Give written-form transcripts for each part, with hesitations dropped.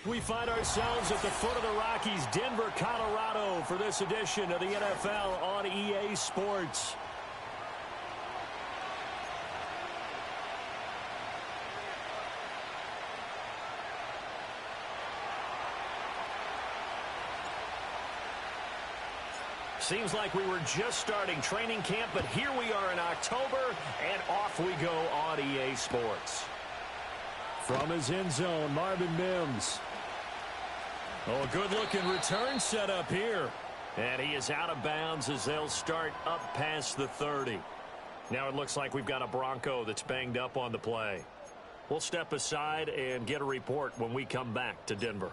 We find ourselves at the foot of the Rockies, Denver, Colorado, for this edition of the NFL on EA Sports. Seems like we were just starting training camp, but here we are in October, and off we go on EA Sports. From his end zone, Marvin Mims. Oh, a good-looking return setup here. And he is out of bounds as they'll start up past the 30. Now it looks like we've got a Bronco that's banged up on the play. We'll step aside and get a report when we come back to Denver.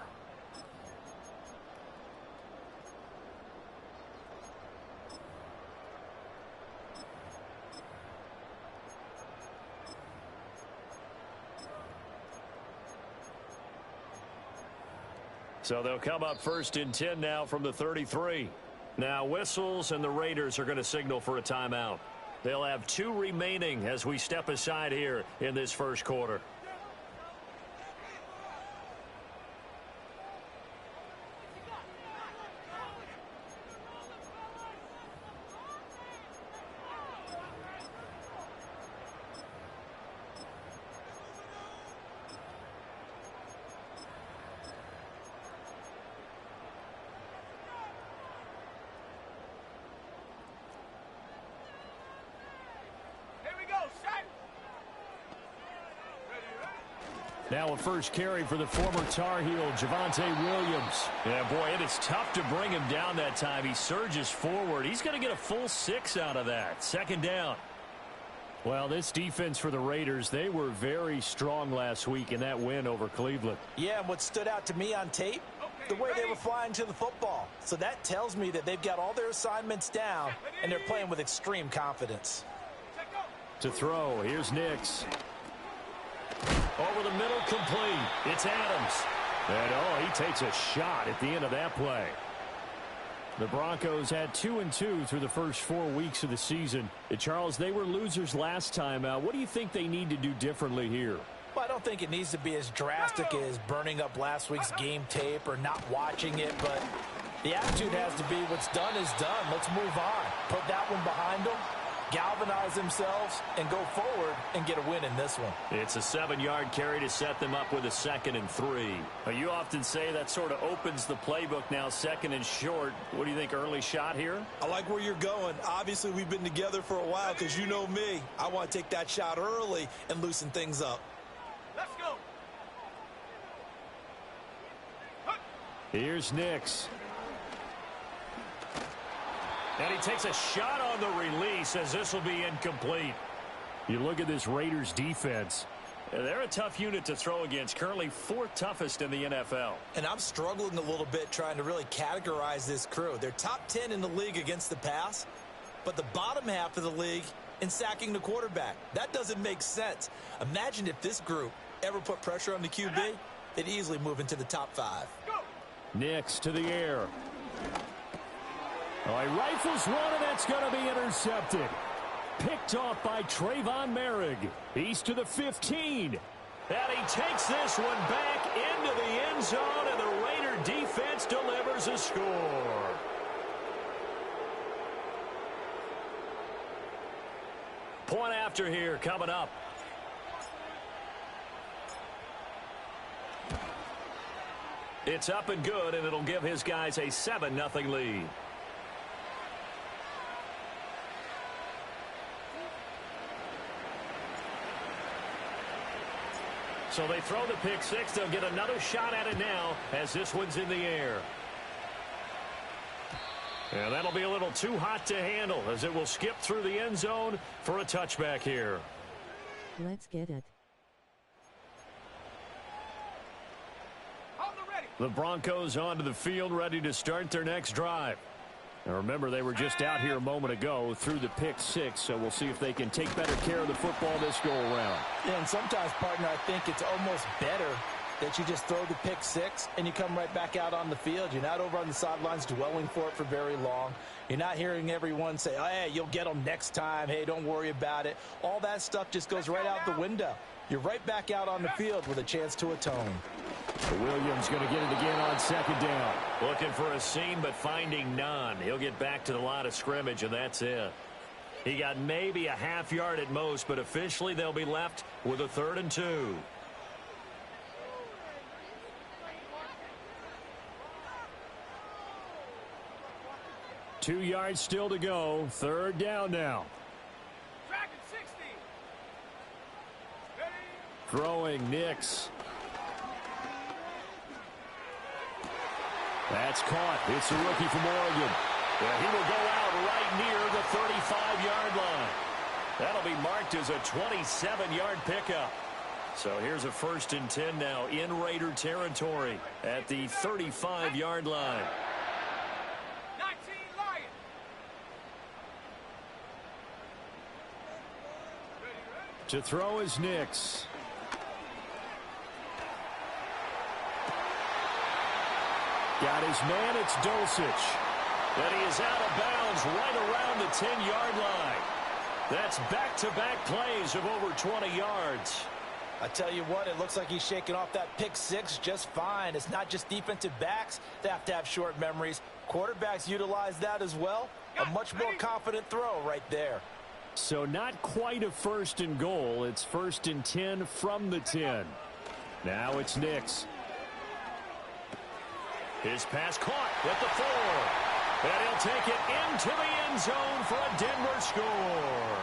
So they'll come up first and 10 now from the 33. Now whistles and the Raiders are going to signal for a timeout. They'll have 2 remaining as we step aside here in this first quarter. Now a first carry for the former Tar Heel, Javonte Williams. Yeah, boy, it is tough to bring him down that time. He surges forward. He's going to get a full 6 out of that. Second down. Well, this defense for the Raiders, they were very strong last week in that win over Cleveland. Yeah, and what stood out to me on tape, the way they were flying to the football. So that tells me that they've got all their assignments down, and they're playing with extreme confidence. To throw, here's Nix. Over the middle, complete. It's Adams. And, oh, he takes a shot at the end of that play. The Broncos had 2-2 through the first 4 weeks of the season. Charles, they were losers last time out. What do you think they need to do differently here? Well, I don't think it needs to be as drastic as burning up last week's game tape or not watching it, but the attitude has to be what's done is done. Let's move on. Put that one behind them. Galvanize themselves and go forward and get a win in this one. It's a 7-yard carry to set them up with a 2nd and 3. You often say that sort of opens the playbook now, 2nd and short. What do you think, early shot here? I like where you're going. Obviously, we've been together for a while because you know me. I want to take that shot early and loosen things up. Let's go. Here's Nix. And he takes a shot on the release as this will be incomplete. You look at this Raiders defense. They're a tough unit to throw against. Currently 4th toughest in the NFL. And I'm struggling a little bit trying to really categorize this crew. They're top 10 in the league against the pass, but the bottom half of the league in sacking the quarterback. That doesn't make sense. Imagine if this group ever put pressure on the QB, they'd easily move into the top 5. Nix to the air. Oh, he rifles one, and that's going to be intercepted. Picked off by Trayvon Merrick. He's to the 15. And he takes this one back into the end zone, and the Raider defense delivers a score. Point after here coming up. It's up and good, and it'll give his guys a 7-0 lead. So they throw the pick 6. They'll get another shot at it now as this one's in the air. And that'll be a little too hot to handle as it will skip through the end zone for a touchback here. Let's get it. The Broncos onto the field, ready to start their next drive. Now remember, they were just out here a moment ago through the pick 6, so we'll see if they can take better care of the football this go-around. Yeah, and sometimes, partner, I think it's almost better that you just throw the pick 6 and you come right back out on the field. You're not over on the sidelines dwelling for it for very long. You're not hearing everyone say, oh, hey, you'll get them next time. Hey, don't worry about it. All that stuff just goes right out the window. You're right back out on the field with a chance to atone. Williams going to get it again on second down. Looking for a seam, but finding none. He'll get back to the line of scrimmage, and that's it. He got maybe a half yard at most, but officially they'll be left with a 3rd and 2. Two yards still to go. 3rd down now. Throwing Nix. That's caught. It's a rookie from Oregon. Yeah, he will go out right near the 35-yard line. That'll be marked as a 27-yard pickup. So here's a 1st and 10 now in Raider territory at the 35-yard line. To throw is Nix. Got his man, it's Dulcich. But he is out of bounds right around the 10-yard line. That's back-to-back plays of over 20 yards. I tell you what, it looks like he's shaking off that pick six just fine. It's not just defensive backs that have to have short memories. Quarterbacks utilize that as well. A much more confident throw right there. So not quite a 1st and goal. It's 1st and 10 from the 10. Now it's Nix. His pass caught at the 4. And he'll take it into the end zone for a Denver score.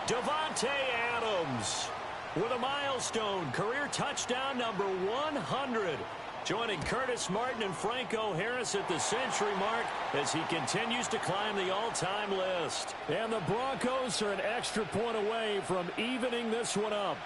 Davante Adams with a milestone career touchdown number 100. Joining Curtis Martin and Franco Harris at the century mark as he continues to climb the all-time list. And the Broncos are an extra point away from evening this one up.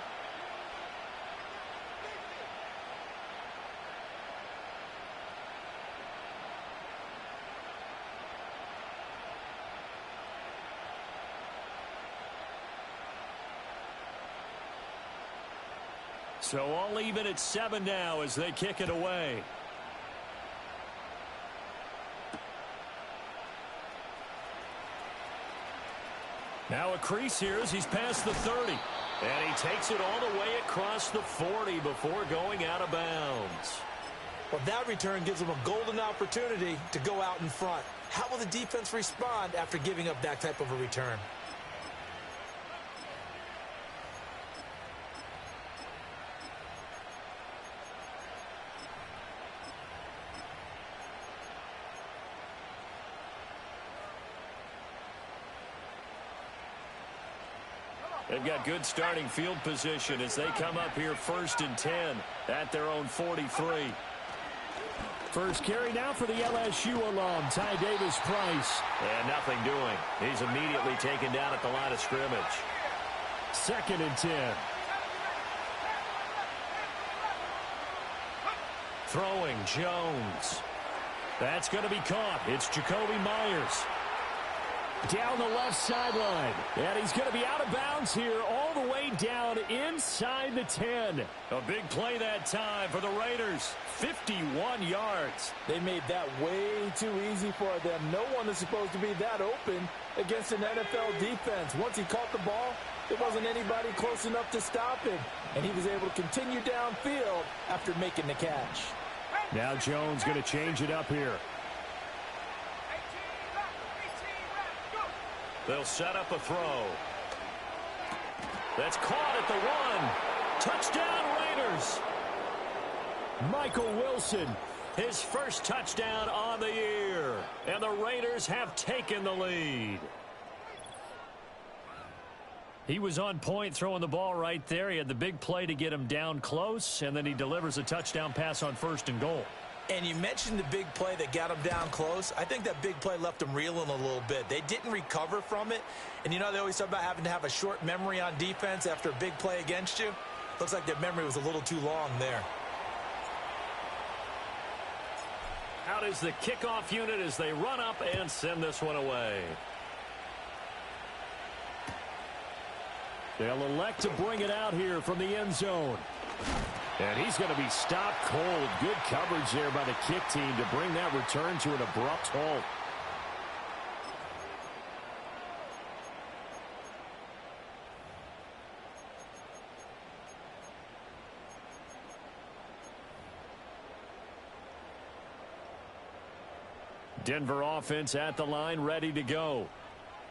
So all even at 7 now as they kick it away. Now a crease here as he's past the 30. And he takes it all the way across the 40 before going out of bounds. Well, that return gives them a golden opportunity to go out in front. How will the defense respond after giving up that type of a return? They've got good starting field position as they come up here 1st and 10 at their own 43. First carry now for the LSU alum, Ty Davis-Price. And nothing doing. He's immediately taken down at the line of scrimmage. 2nd and 10. Throwing Jones. That's going to be caught. It's Jacoby Myers. Down the left sideline. And he's going to be out of bounds here all the way down inside the 10. A big play that time for the Raiders. 51 yards. They made that way too easy for them. No one is supposed to be that open against an NFL defense. Once he caught the ball, there wasn't anybody close enough to stop him. And he was able to continue downfield after making the catch. Now Jones going to change it up here. They'll set up a throw. That's caught at the 1. Touchdown Raiders. Michael Wilson, his first touchdown on the year. And the Raiders have taken the lead. He was on point throwing the ball right there. He had the big play to get him down close, and then he delivers a touchdown pass on 1st and goal. And you mentioned the big play that got him down close. I think that big play left him reeling a little bit. They didn't recover from it. And, you know, they always talk about having to have a short memory on defense after a big play against you. Looks like their memory was a little too long there. Out is the kickoff unit as they run up and send this one away. They'll elect to bring it out here from the end zone. And he's going to be stopped cold. Good coverage there by the kick team to bring that return to an abrupt halt. Denver offense at the line, ready to go.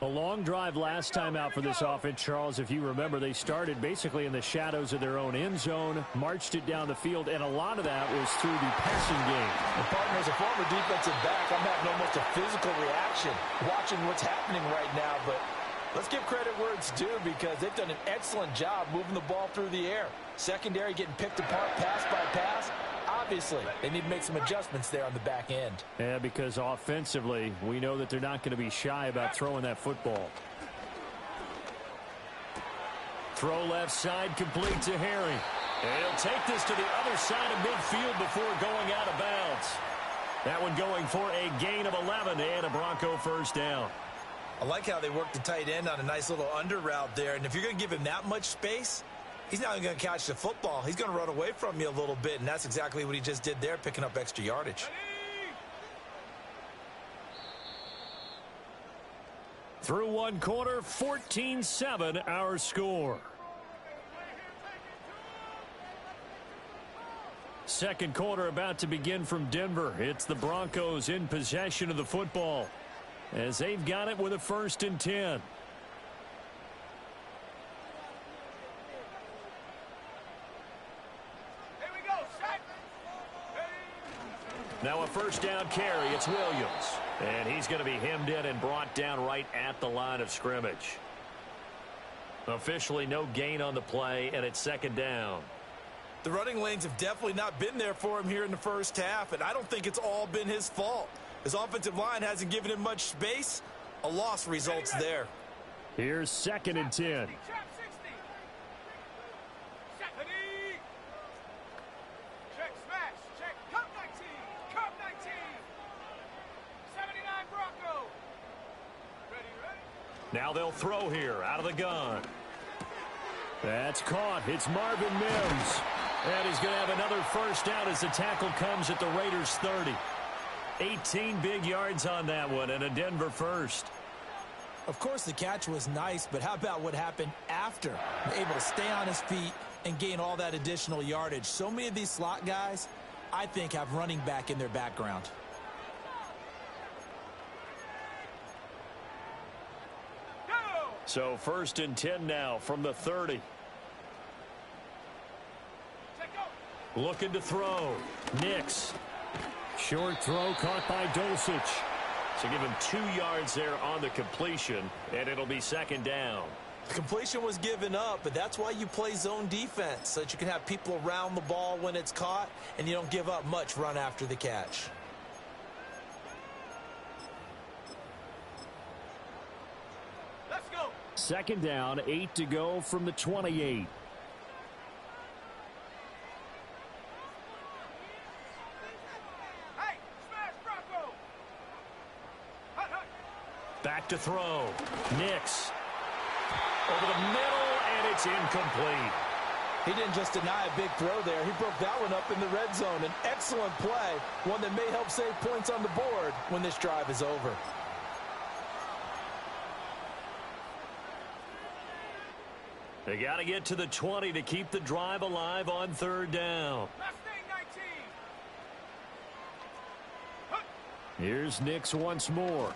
A long drive last time out for this offense, Charles. If you remember, they started basically in the shadows of their own end zone, marched it down the field, and a lot of that was through the passing game. And partner, as a former defensive back, I'm having almost a physical reaction watching what's happening right now. But let's give credit where it's due, because they've done an excellent job moving the ball through the air. Secondary getting picked apart pass by pass. Obviously, they need to make some adjustments there on the back end. Yeah, because offensively, we know that they're not going to be shy about throwing that football. Throw left side, complete to Harry. And he'll take this to the other side of midfield before going out of bounds. That one going for a gain of 11 and a Bronco first down. I like how they work the tight end on a nice little under route there. And if you're going to give him that much space, he's not even going to catch the football. He's going to run away from you a little bit, and that's exactly what he just did there, picking up extra yardage. Through one quarter, 14-7 our score. Second quarter about to begin from Denver. It's the Broncos in possession of the football as they've got it with a 1st and 10. Now a first down carry. It's Williams. And he's going to be hemmed in and brought down right at the line of scrimmage. Officially no gain on the play, and it's 2nd down. The running lanes have definitely not been there for him here in the first half, and I don't think it's all been his fault. His offensive line hasn't given him much space. A loss results there. Here's 2nd and 10. Now they'll throw here out of the gun. That's caught. It's Marvin Mims. And he's going to have another first down as the tackle comes at the Raiders' 30. 18 big yards on that one and a Denver first. Of course, the catch was nice, but how about what happened after? Able to stay on his feet and gain all that additional yardage. So many of these slot guys, I think, have running back in their background. So 1st and 10 now from the 30. Looking to throw. Nix. Short throw caught by Dulcich. So give him 2 yards there on the completion, and it'll be 2nd down. The completion was given up, but that's why you play zone defense, so that you can have people around the ball when it's caught, and you don't give up much run after the catch. Let's go. 2nd down, 8 to go from the 28. Back to throw. Nix. Over the middle, and it's incomplete. He didn't just deny a big throw there. He broke that one up in the red zone. An excellent play, one that may help save points on the board when this drive is over. They got to get to the 20 to keep the drive alive on 3rd down. Here's Nix once more.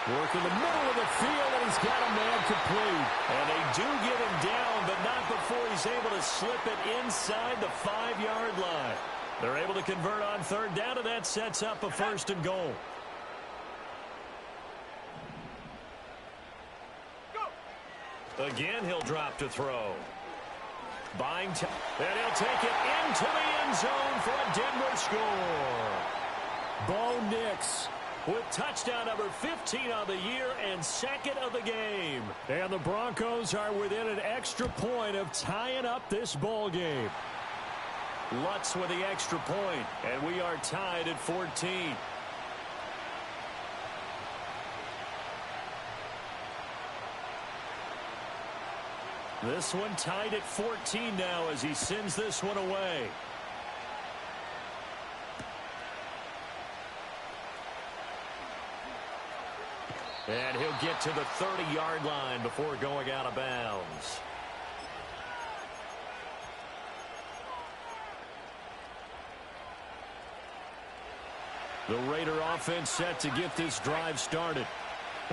Work in the middle of the field, and he's got a man complete. And they do get him down, but not before he's able to slip it inside the 5-yard line. They're able to convert on 3rd down, and that sets up a 1st and goal. Again, he'll drop to throw. Buying time, and he'll take it into the end zone for a Denver score. Bo Nix with touchdown number 15 on the year and 2nd of the game. And the Broncos are within an extra point of tying up this ball game. Lutz with the extra point, and we are tied at 14. This one tied at 14 now as he sends this one away. And he'll get to the 30-yard line before going out of bounds. The Raider offense set to get this drive started.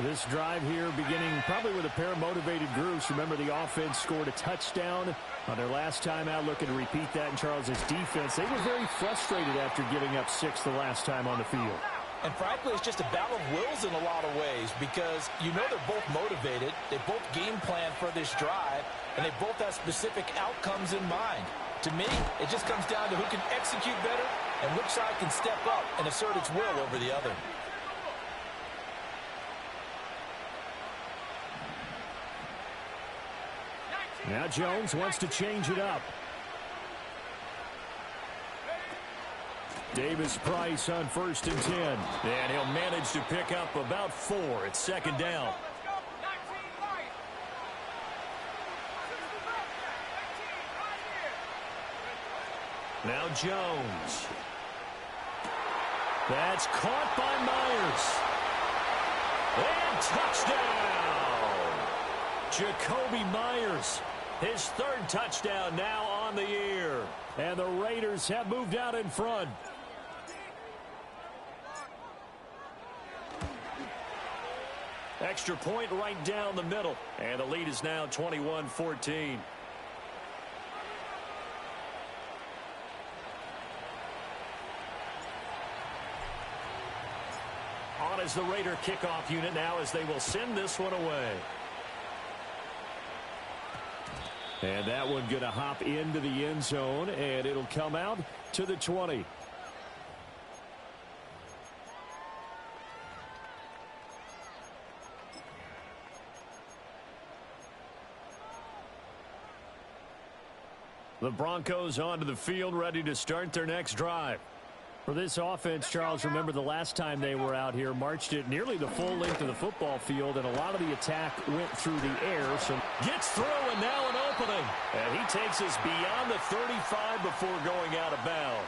This drive here beginning probably with a pair of motivated groups. Remember, the offense scored a touchdown on their last time out, looking to repeat that in Charles's defense. They were very frustrated after giving up 6 the last time on the field. And frankly, it's just a battle of wills in a lot of ways because you know they're both motivated. They both game plan for this drive, and they both have specific outcomes in mind. To me, it just comes down to who can execute better and which side can step up and assert its will over the other. Now Jones wants to change it up. Davis-Price on 1st and 10. And he'll manage to pick up about 4 at 2nd down. Now Jones. That's caught by Myers. And touchdown! Jacoby Myers. His 3rd touchdown now on the year. And the Raiders have moved out in front. Extra point right down the middle. And the lead is now 21-14. On is the Raider kickoff unit now as they will send this one away. And that one going to hop into the end zone, and it'll come out to the 20. The Broncos onto the field, ready to start their next drive. For this offense, Charles, remember the last time they were out here, marched it nearly the full length of the football field, and a lot of the attack went through the air. So gets through, and now an opening. And he takes us beyond the 35 before going out of bounds.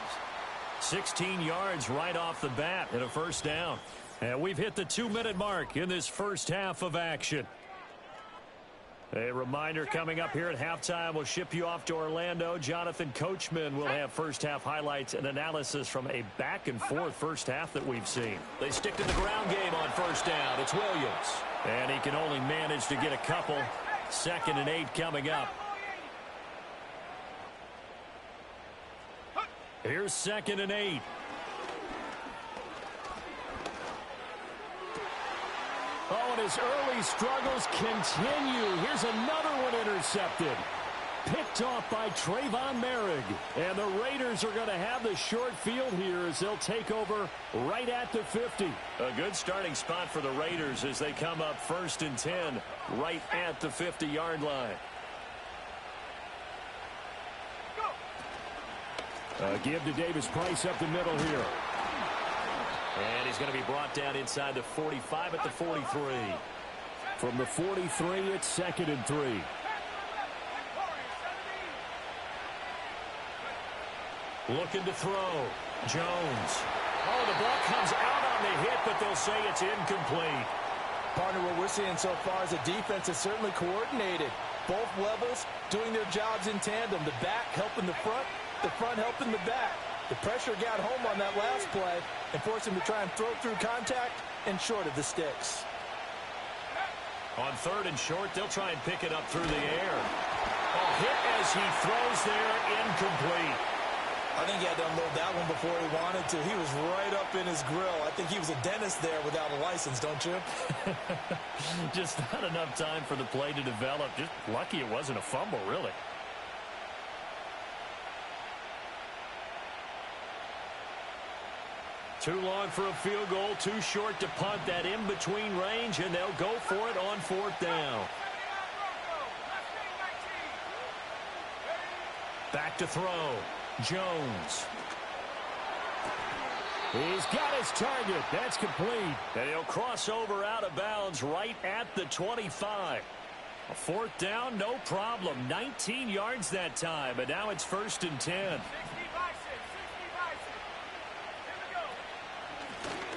16 yards right off the bat and a 1st down. And we've hit the 2-minute mark in this first half of action. A reminder coming up here at halftime, we'll ship you off to Orlando. Jonathan Coachman will have first half highlights and analysis from a back and forth first half that we've seen. They stick to the ground game on 1st down. It's Williams. And he can only manage to get a couple. 2nd and 8 coming up. Here's 2nd and 8. Oh, and his early struggles continue. Here's another one intercepted. Picked off by Trayvon Merrick. And the Raiders are going to have the short field here as they'll take over right at the 50. A good starting spot for the Raiders as they come up 1st and 10 right at the 50-yard line. Give to Davis-Price up the middle here. And he's going to be brought down inside the 45 at the 43. From the 43, it's 2nd and 3. Looking to throw. Jones. Oh, the ball comes out on the hit, but they'll say it's incomplete. Partner, what we're seeing so far is a defense that's certainly coordinated. Both levels doing their jobs in tandem. The back helping the front helping the back. The pressure got home on that last play and forced him to try and throw through contact and short of the sticks. On 3rd and short, they'll try and pick it up through the air. A hit as he throws there, incomplete. I think he had to unload that one before he wanted to. He was right up in his grill. I think he was a dentist there without a license, don't you? Just not enough time for the play to develop. Just lucky it wasn't a fumble, really. Too long for a field goal, too short to punt. That in-between range, and they'll go for it on 4th down. Back to throw. Jones. He's got his target. That's complete. And he'll cross over out of bounds right at the 25. A 4th down, no problem. 19 yards that time, but now it's 1st and 10.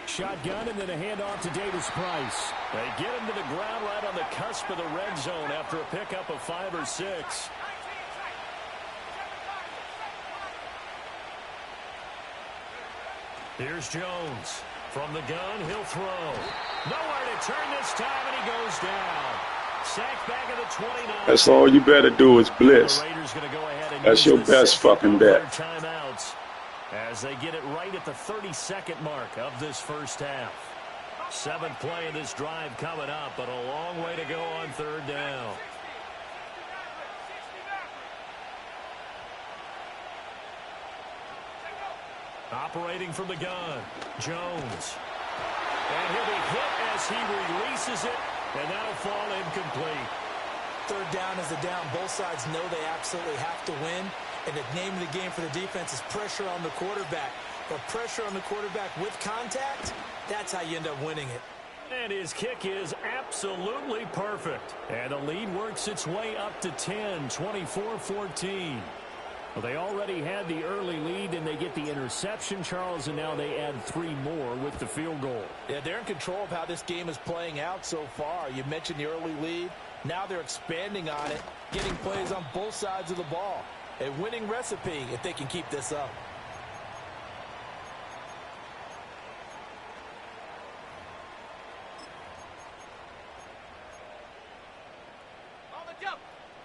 Shotgun and then a handoff to Davis-Price. They get him to the ground right on the cusp of the red zone after a pickup of 5 or 6. Here's Jones. From the gun, he'll throw. Nowhere to turn this time, and he goes down. Sacked back at the 29. That's all you better do is blitz. The Raiders going to go ahead and That's your best fucking bet. Timeouts as they get it right at the 32nd mark of this first half. 7th play of this drive coming up, but a long way to go on 3rd down. Operating from the gun, Jones. And he'll be hit as he releases it, and that'll fall incomplete. 3rd down is a down. Both sides know they absolutely have to win. And the name of the game for the defense is pressure on the quarterback. But pressure on the quarterback with contact, that's how you end up winning it. And his kick is absolutely perfect. And the lead works its way up to 10, 24-14. Well, they already had the early lead, and they get the interception, Charles, and now they add 3 more with the field goal. Yeah, they're in control of how this game is playing out so far. You mentioned the early lead. Now they're expanding on it, getting plays on both sides of the ball. A winning recipe if they can keep this up.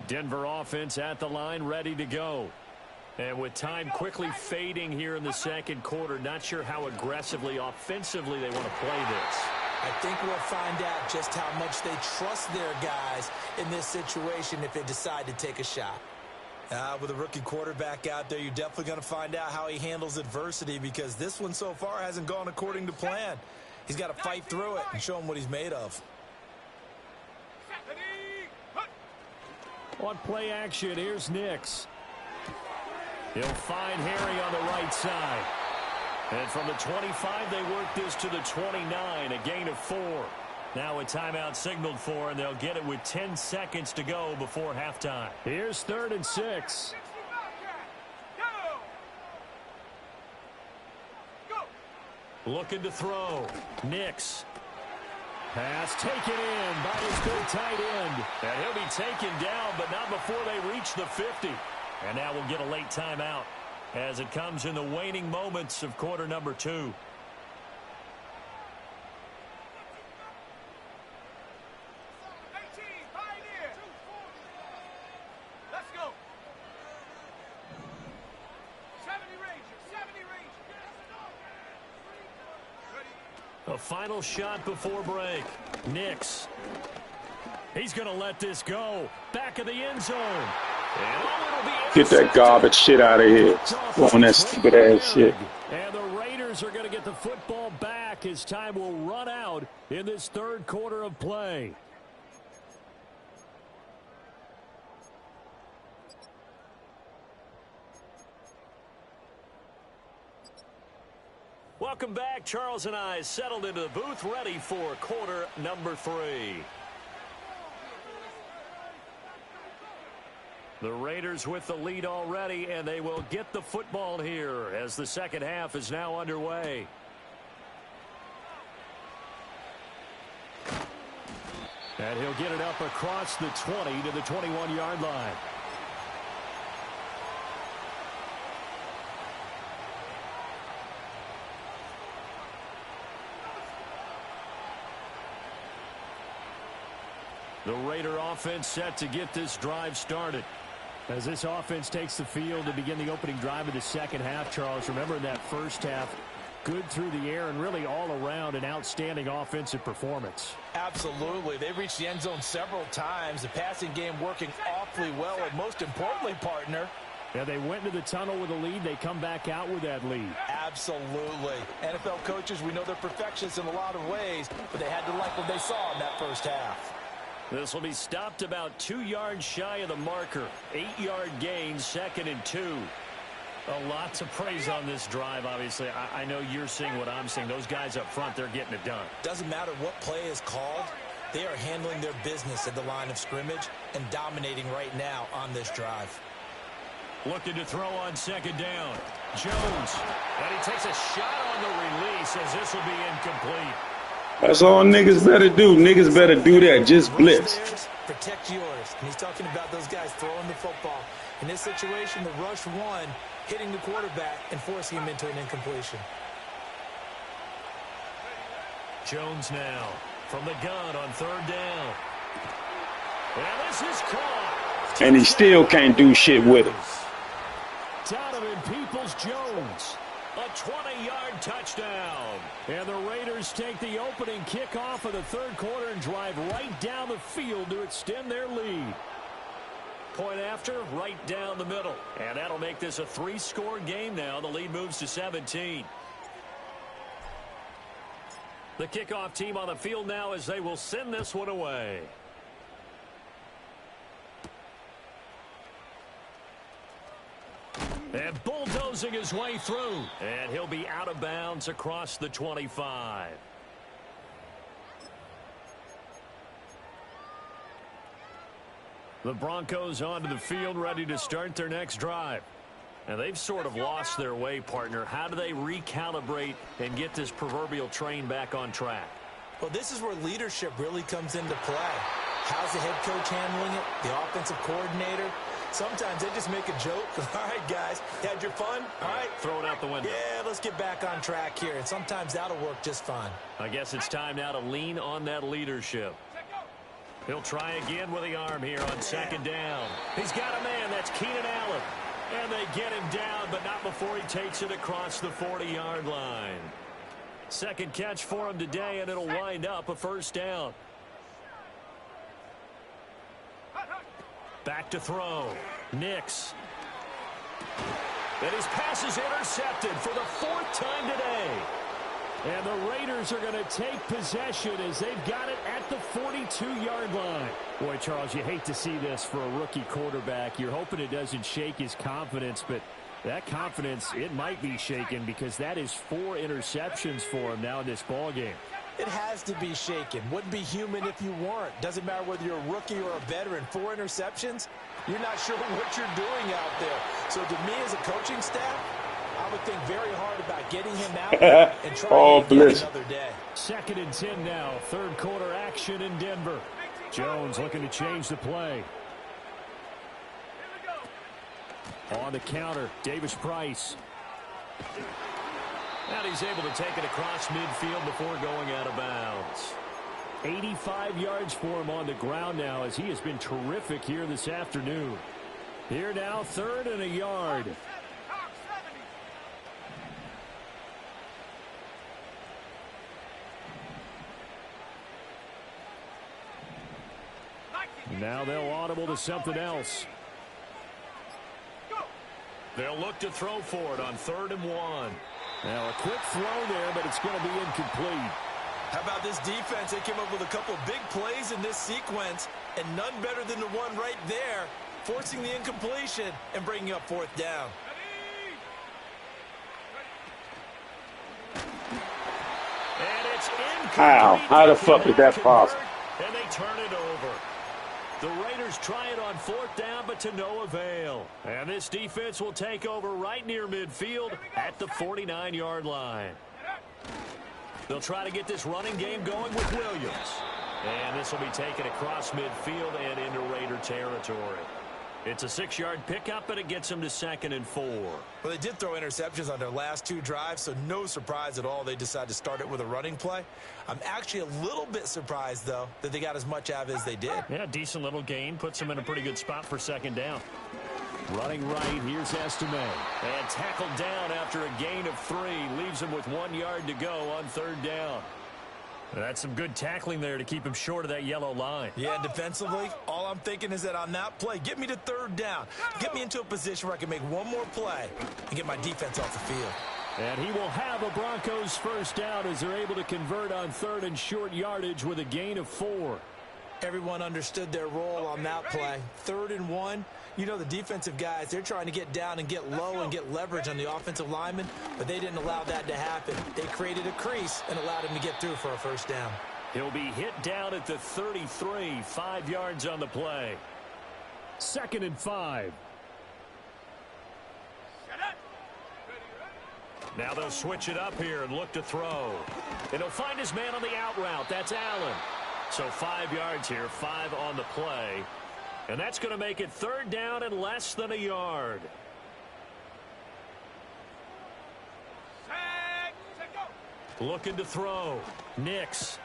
Denver offense at the line, ready to go. And with time quickly fading here in the 2nd quarter, not sure how aggressively, offensively they want to play this. I think we'll find out just how much they trust their guys in this situation if they decide to take a shot. With a rookie quarterback out there, you're definitely going to find out how he handles adversity, because this one so far hasn't gone according to plan. He's got to fight through it and show him what he's made of. On play action, here's Nix. He'll find Harry on the right side. And from the 25, they work this to the 29, a gain of 4. Now a timeout signaled for, and they'll get it with 10 seconds to go before halftime. Here's 3rd and 6. Looking to throw. Nix. Pass taken in by his big tight end. And he'll be taken down, but not before they reach the 50. And now we'll get a late timeout as it comes in the waning moments of quarter number 2. A final shot before break. Nix. He's going to let this go. Back of the end zone. Get that garbage shit out of here. On that stupid ass shit. And the Raiders are going to get the football back as time will run out in this 3rd quarter of play. Welcome back. Charles and I settled into the booth, ready for quarter number 3. The Raiders with the lead already, and they will get the football here as the 2nd half is now underway. And he'll get it up across the 20 to the 21-yard line. The Raider offense set to get this drive started. As this offense takes the field to begin the opening drive of the 2nd half, Charles, remember in that first half, good through the air and really all around an outstanding offensive performance. Absolutely. They reached the end zone several times. The passing game working awfully well, and most importantly, partner, yeah, they went into the tunnel with a lead. They come back out with that lead. Absolutely. NFL coaches, we know they're perfectionists in a lot of ways, but they had to like what they saw in that first half. This will be stopped about 2 yards shy of the marker. 8-yard gain, 2nd and 2. A lot to praise on this drive, obviously. I know you're seeing what I'm seeing. Those guys up front, they're getting it done. Doesn't matter what play is called. They are handling their business at the line of scrimmage and dominating right now on this drive. Looking to throw on 2nd down. Jones. And he takes a shot on the release as this will be incomplete. That's all niggas better do. Niggas better do that. Just blitz. Protect yours. And he's talking about those guys throwing the football. In this situation, the rush one, hitting the quarterback and forcing him into an incompletion. Jones now from the gun on third down. And this is caught. And he still can't do shit with it. Donovan Peoples-Jones, a 20-yard touchdown. And the Raiders take the opening kickoff of the third quarter and drive right down the field to extend their lead. Point after, right down the middle. And that'll make this a 3-score game now. The lead moves to 17. The kickoff team on the field now as they will send this one away. And bulldozing his way through. And he'll be out of bounds across the 25. The Broncos onto the field, ready to start their next drive. And they've sort of lost their way, partner. How do they recalibrate and get this proverbial train back on track? Well, this is where leadership really comes into play. How's the head coach handling it? The offensive coordinator? Sometimes they just make a joke. All right, guys, had your fun? All right. Throw it out the window. Yeah, let's get back on track here. And sometimes that'll work just fine. I guess it's time now to lean on that leadership. He'll try again with the arm here on second down. He's got a man. That's Keenan Allen. And they get him down, but not before he takes it across the 40-yard line. Second catch for him today, and it'll wind up a first down. Back to throw. Nix. And his pass is intercepted for the 4th time today. And the Raiders are going to take possession as they've got it at the 42-yard line. Boy, Charles, you hate to see this for a rookie quarterback. You're hoping it doesn't shake his confidence, but that confidence, it might be shaken because that is 4 interceptions for him now in this ballgame. It has to be shaken. Wouldn't be human if you weren't. Doesn't matter whether you're a rookie or a veteran. 4 interceptions, you're not sure what you're doing out there. So to me as a coaching staff, I would think very hard about getting him out and trying again another day. 2nd and 10 now. Third quarter action in Denver. Jones looking to change the play. On the counter, Davis Price. And he's able to take it across midfield before going out of bounds. 85 yards for him on the ground now as he has been terrific here this afternoon. Here now, 3rd and a yard. Now they'll audible to something else. They'll look to throw for it on 3rd and 1. Now a quick throw there, but it's going to be incomplete. How about this defense? They came up with a couple of big plays in this sequence, and none better than the one right there, forcing the incompletion and bringing up 4th down. And it's incomplete. How the fuck is that possible? And they turn it over. The Raiders try it on 4th down, but to no avail. And this defense will take over right near midfield at the 49-yard line. They'll try to get this running game going with Williams. And this will be taken across midfield and into Raider territory. It's a 6-yard pickup, and it gets them to 2nd and 4. Well, they did throw interceptions on their last 2 drives, so no surprise at all they decided to start it with a running play. I'm actually a little bit surprised, though, that they got as much out of it as they did. Yeah, decent little gain. Puts them in a pretty good spot for 2nd down. Running right, here's Estime. And tackled down after a gain of 3. Leaves him with 1 yard to go on 3rd down. That's some good tackling there to keep him short of that yellow line. Yeah, and defensively, all I'm thinking is that on that play, get me to 3rd down. Get me into a position where I can make one more play and get my defense off the field. And he will have a Broncos 1st down as they're able to convert on 3rd and short yardage with a gain of 4. Everyone understood their role on that play. 3rd and 1. You know, the defensive guys, they're trying to get down and get low and get leverage on the offensive lineman, but they didn't allow that to happen. They created a crease and allowed him to get through for a 1st down. He'll be hit down at the 33, 5 yards on the play. 2nd and 5. Now they'll switch it up here and look to throw. And he'll find his man on the out route. That's Allen. So 5 yards here, 5 on the play. And that's going to make it 3rd down and less than a yard. Looking to throw. Nix.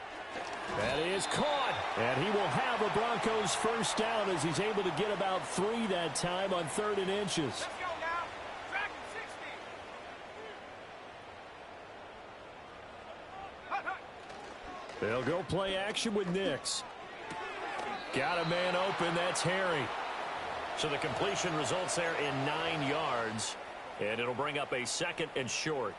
That is caught. And he will have a Broncos first down as he's able to get about 3 that time on 3rd and inches. They'll go play action with Nix. Got a man open. That's Harry. So the completion results there in 9 yards. And it'll bring up a 2nd and short.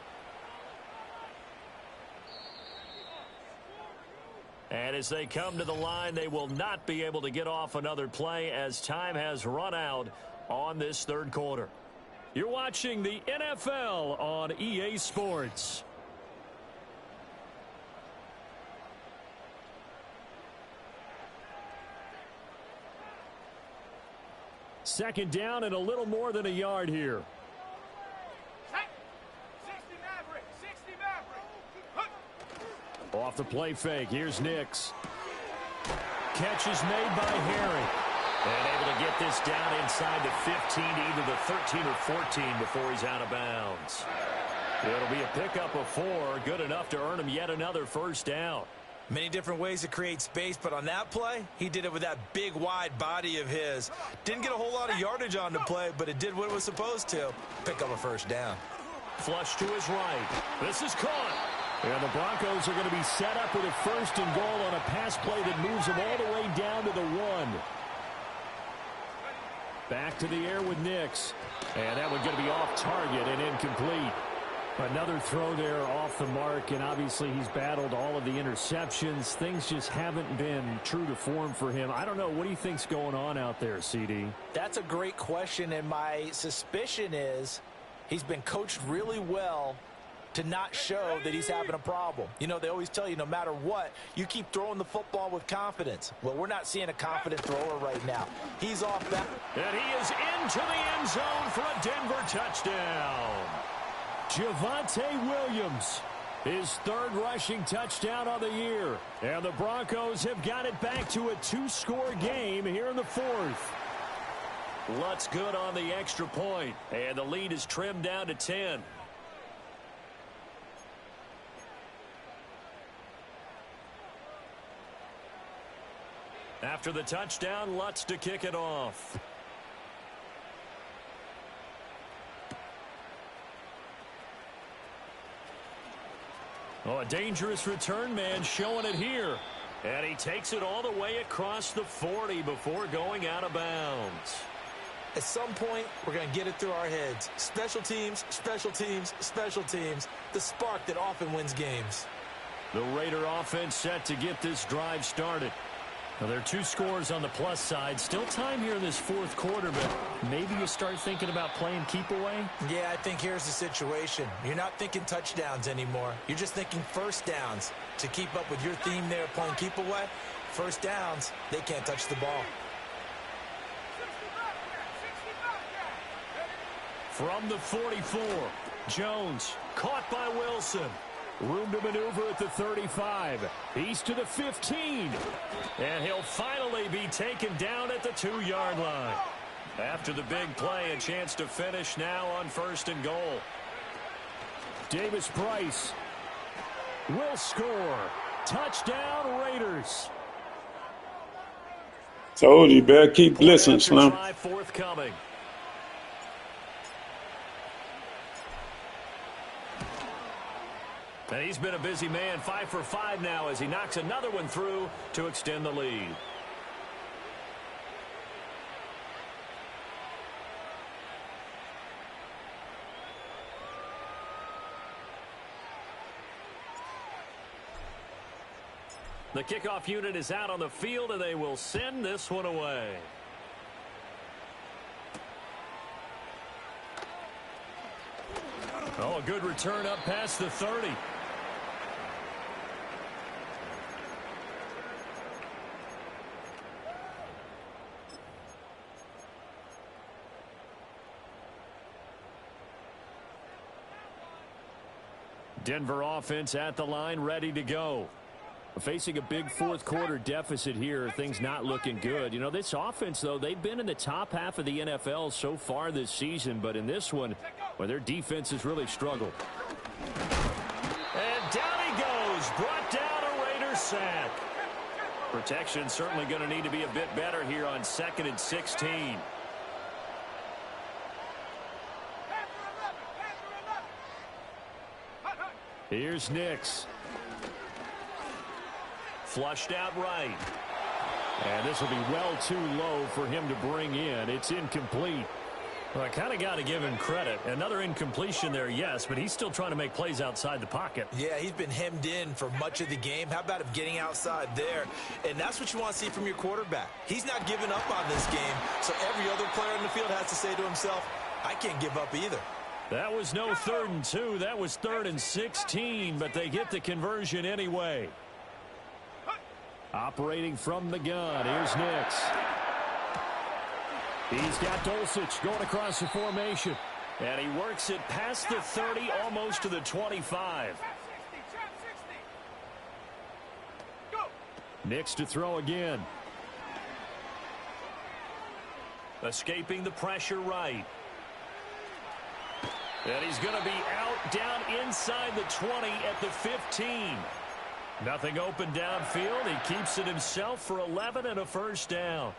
And as they come to the line, they will not be able to get off another play as time has run out on this 3rd quarter. You're watching the NFL on EA Sports. Second down and a little more than a yard here. Off the play fake. Here's Nix. Catch is made by Harry. And able to get this down inside the 15 to either the 13 or 14 before he's out of bounds. It'll be a pickup of 4. Good enough to earn him yet another first down. Many different ways to create space, but on that play, he did it with that big, wide body of his. Didn't get a whole lot of yardage on the play, but it did what it was supposed to. Pick up a first down. Flush to his right. This is caught. And the Broncos are going to be set up with a 1st and goal on a pass play that moves them all the way down to the 1. Back to the air with Nix. And that one going to be off target and incomplete. Another throw there off the mark, and obviously he's battled all of the interceptions. Things just haven't been true to form for him. I don't know. What do you think's going on out there, CD? That's a great question, and my suspicion is he's been coached really well to not show that he's having a problem. You know, they always tell you no matter what, you keep throwing the football with confidence. Well, we're not seeing a confident thrower right now. He's off that. And he is into the end zone for a Denver touchdown. Javonte Williams, his 3rd rushing touchdown of the year. And the Broncos have got it back to a 2-score game here in the 4th. Lutz good on the extra point, and the lead is trimmed down to 10. After the touchdown, Lutz to kick it off. Oh, a dangerous return man showing it here. And he takes it all the way across the 40 before going out of bounds. At some point, we're going to get it through our heads. Special teams, special teams, special teams. The spark that often wins games. The Raider offense set to get this drive started. Now, there are 2 scores on the plus side. Still time here in this 4th quarter, but maybe you start thinking about playing keep away? Yeah, I think here's the situation. You're not thinking touchdowns anymore. You're just thinking first downs. To keep up with your theme there playing keep away, first downs, they can't touch the ball. From the 44, Jones caught by Wilson. Room to maneuver at the 35. He's to the 15. And he'll finally be taken down at the 2-yard line. After the big play, a chance to finish now on 1st and goal. Davis Price will score. Touchdown, Raiders. Told you, better keep listening, Slim. Forthcoming. And he's been a busy man, 5 for 5 now as he knocks another one through to extend the lead. The kickoff unit is out on the field, and they will send this one away. Oh, a good return up past the 30. Denver offense at the line, ready to go. Facing a big 4th quarter deficit here, things not looking good. You know, this offense, though, they've been in the top half of the NFL so far this season, but in this one, well, their defense has really struggled. And down he He's brought down a Raider sack. Protection certainly going to need to be a bit better here on 2nd and 16. Here's Nix. Flushed out right. And this will be well too low for him to bring in. It's incomplete. Well, I kind of got to give him credit. Another incompletion there, yes, but he's still trying to make plays outside the pocket. Yeah, he's been hemmed in for much of the game. How about him getting outside there? And that's what you want to see from your quarterback. He's not giving up on this game, so every other player in the field has to say to himself, I can't give up either. That was no 3rd and 2. That was 3rd and 16, but they get the conversion anyway. Operating from the gun, here's Nix. He's got Dulcich going across the formation. And he works it past the 30, almost to the 25. Nix to throw again. Escaping the pressure right. And he's going to be out down inside the 20 at the 15. Nothing open downfield. He keeps it himself for 11 and a first down.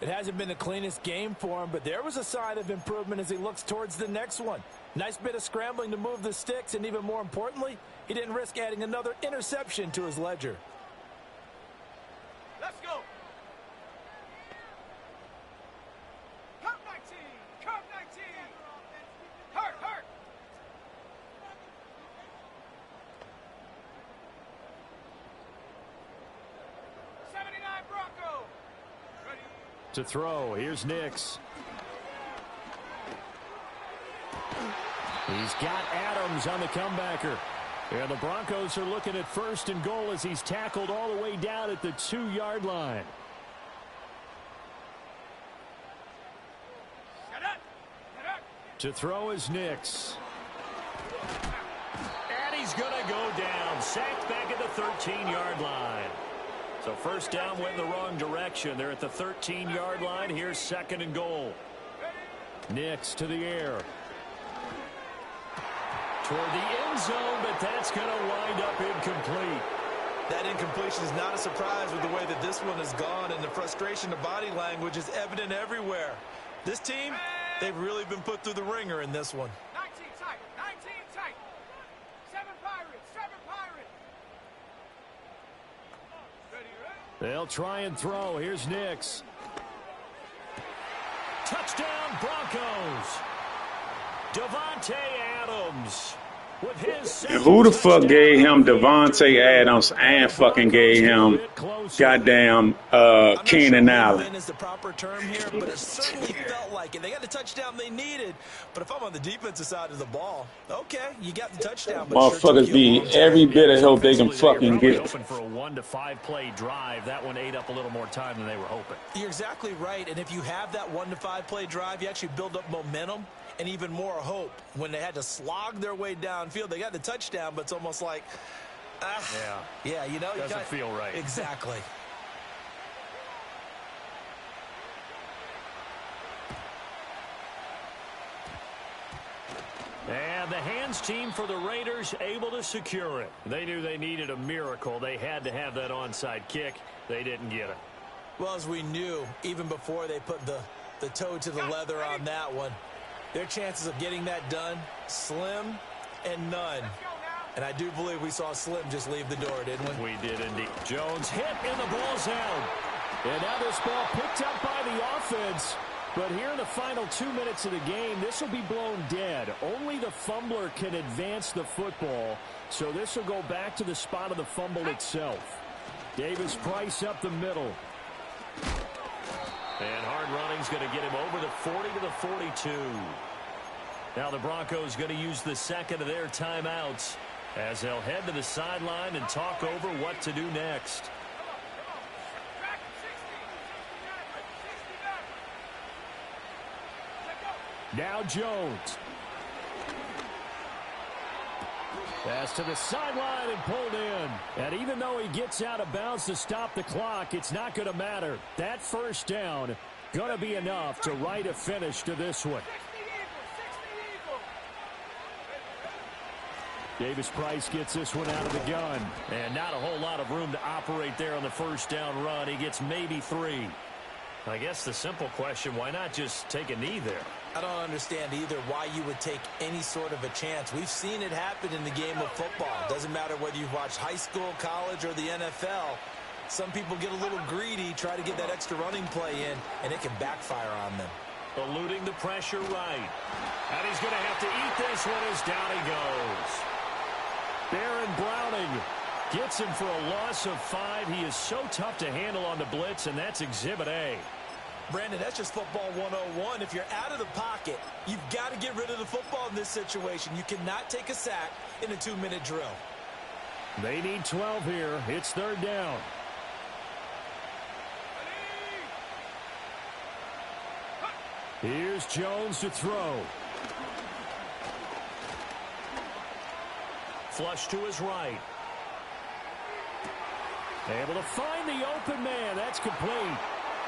It hasn't been the cleanest game for him, but there was a sign of improvement as he looks towards the next one. Nice bit of scrambling to move the sticks, and even more importantly, he didn't risk adding another interception to his ledger. Let's go. Curve 19. Curve 19. Hurt, hurt. Bronco. Ready. To throw, here's Nix. He's got Adams on the comebacker. And the Broncos are looking at 1st and goal as he's tackled all the way down at the 2-yard line. To throw is Nix. And he's going to go down. Sacked back at the 13-yard line. So first down went in the wrong direction. They're at the 13-yard line. Here's 2nd and goal. Nix to the air. Toward the end zone, but that's going to wind up incomplete. That incompletion is not a surprise with the way that this one has gone, and the frustration of body language is evident everywhere. This team, they've really been put through the ringer in this one. 19 tight, 19 tight. 7 Pirates, 7 Pirates. Ready, ready. They'll try and throw. Here's Nix. Touchdown Broncos. Davante Adams with his And who the fuck gave him Davante Adams and fucking gave him goddamn Keenan Allen? Is the proper term here, but it certainly felt like it. They got the touchdown they needed, but if I'm on the defensive side of the ball, okay, you got the touchdown. But Motherfuckers be every bit of help they can fucking get. Open for a 1 to 5 play drive. That one ate up a little more time than they were hoping. You're exactly right, and if you have that 1 to 5 play drive, you actually build up momentum and even more hope. When they had to slog their way downfield, they got the touchdown, but it's almost like, yeah, you know, doesn't feel right. Exactly. And the hands team for the Raiders able to secure it. They knew they needed a miracle. They had to have that onside kick. They didn't get it. Well, as we knew, even before they put the toe to the leather on that one, their chances of getting that done, slim and none. And I do believe we saw Slim just leave the door, didn't we? We did indeed. Jones hit and the ball's out. And now this ball picked up by the offense. But here in the final 2 minutes of the game, this will be blown dead. Only the fumbler can advance the football. So this will go back to the spot of the fumble itself. Davis Price up the middle. And hard running's going to get him over the 40 to the 42. Now the Broncos going to use the second of their timeouts as they'll head to the sideline and talk over what to do next. Now Jones. Pass to the sideline and pulled in. And even though he gets out of bounds to stop the clock, it's not going to matter. That first down going to be enough to write a finish to this one. Davis Price gets this one out of the gun. And not a whole lot of room to operate there on the first down run. He gets maybe 3. I guess the simple question, why not just take a knee there? I don't understand either why you would take any sort of a chance. We've seen it happen in the game of football. Doesn't matter whether you've watched high school, college, or the NFL. Some people get a little greedy, try to get that extra running play in, and it can backfire on them. Eluding the pressure right. And he's going to have to eat this one as down he goes. Baron Browning gets him for a loss of 5. He is so tough to handle on the blitz, and that's Exhibit A. Brandon, that's just football 101. If you're out of the pocket, you've got to get rid of the football in this situation. You cannot take a sack in a 2-minute drill. They need 12 here. It's 3rd down. Here's Jones to throw. Flush to his right. Able to find the open man. That's complete.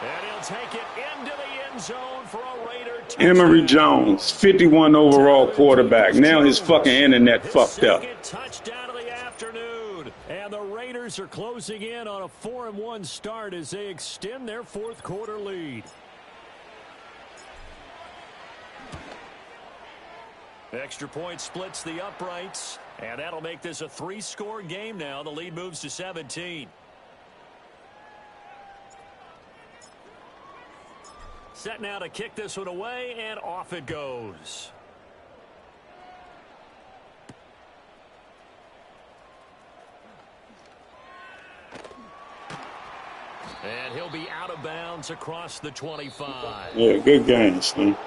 And he'll take it into the end zone for a Raider touchdown. Emory Jones, 51 overall quarterback. Now his fucking internet fucked up. Touchdown of the afternoon. And the Raiders are closing in on a 4-1 start as they extend their 4th quarter lead. Extra point splits the uprights, and that'll make this a 3-score game now. The lead moves to 17. Set now to kick this one away, and off it goes. And he'll be out of bounds across the 25. Yeah, good game, Steve.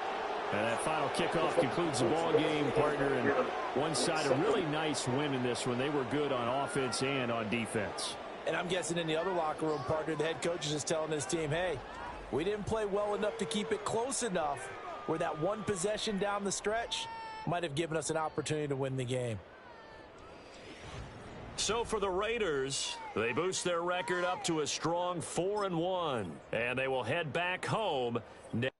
And that final kickoff concludes the ball game, partner. And one side, a really nice win in this one. They were good on offense and on defense. And I'm guessing in the other locker room, partner, the head coach is just telling his team, hey, we didn't play well enough to keep it close enough where that one possession down the stretch might have given us an opportunity to win the game. So for the Raiders, they boost their record up to a strong 4-1. And they will head back home next.